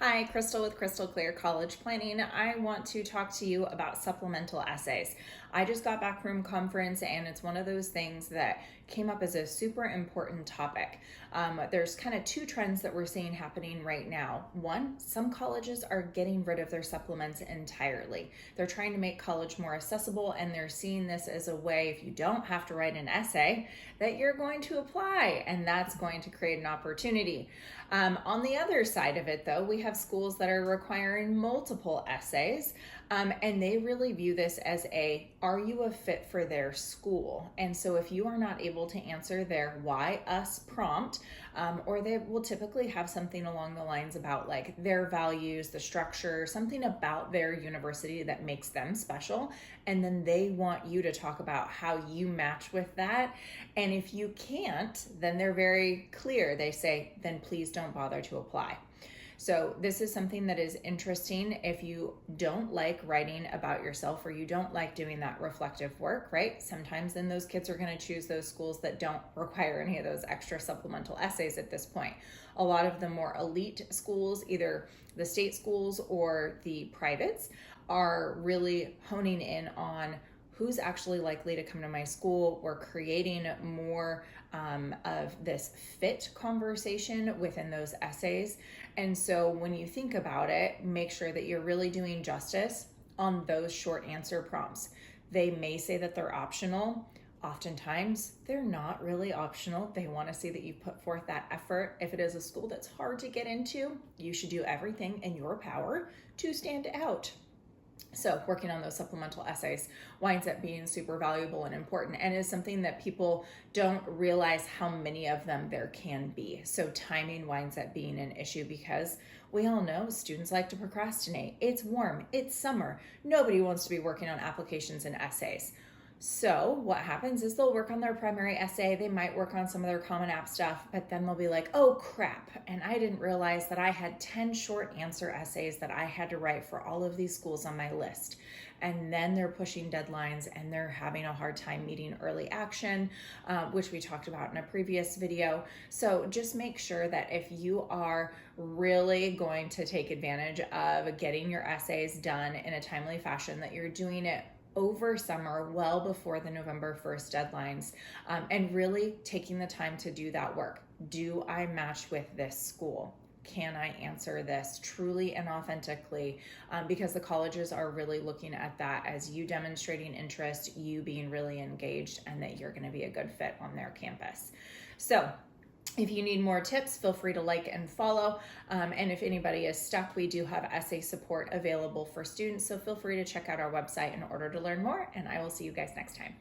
Hi, Crystal with Crystal Clear College Planning. I want to talk to you about supplemental essays. I just got back from conference and it's one of those things that came up as a super important topic. There's kind of two trends that we're seeing happening right now. One, some colleges are getting rid of their supplements entirely. They're trying to make college more accessible and they're seeing this as a way, if you don't have to write an essay, that you're going to apply, and that's going to create an opportunity. On the other side of it though, we have schools that are requiring multiple essays, and they really view this as are you a fit for their school? And so if you are not able to answer their why us prompt, or they will typically have something along the lines about like their values, the structure, something about their university that makes them special. And then they want you to talk about how you match with that. And if you can't, then they're very clear. They say, then please don't bother to apply. So this is something that is interesting if you don't like writing about yourself or you don't like doing that reflective work, right? Sometimes then those kids are going to choose those schools that don't require any of those extra supplemental essays at this point. A lot of the more elite schools, either the state schools or the privates, are really honing in on who's actually likely to come to my school. We're creating more of this fit conversation within those essays. And so when you think about it, make sure that you're really doing justice on those short answer prompts. They may say that they're optional. Oftentimes, they're not really optional. They want to see that you put forth that effort. If it is a school that's hard to get into, you should do everything in your power to stand out. So working on those supplemental essays winds up being super valuable and important, and is something that people don't realize how many of them there can be. So timing winds up being an issue because we all know students like to procrastinate. It's warm, it's summer. Nobody wants to be working on applications and essays. So what happens is they'll work on their primary essay, they might work on some of their Common App stuff, but then they'll be like, oh crap, and I didn't realize that I had 10 short answer essays that I had to write for all of these schools on my list. And then they're pushing deadlines and they're having a hard time meeting early action, which we talked about in a previous video. So just make sure that if you are really going to take advantage of getting your essays done in a timely fashion, that you're doing it over summer, well before the November 1st deadlines, and really taking the time to do that work. Do I match with this school? Can I answer this truly and authentically? Because the colleges are really looking at that as you demonstrating interest, you being really engaged, and that you're going to be a good fit on their campus. So if you need more tips, feel free to like and follow. And if anybody is stuck, we do have essay support available for students. So feel free to check out our website in order to learn more. And I will see you guys next time.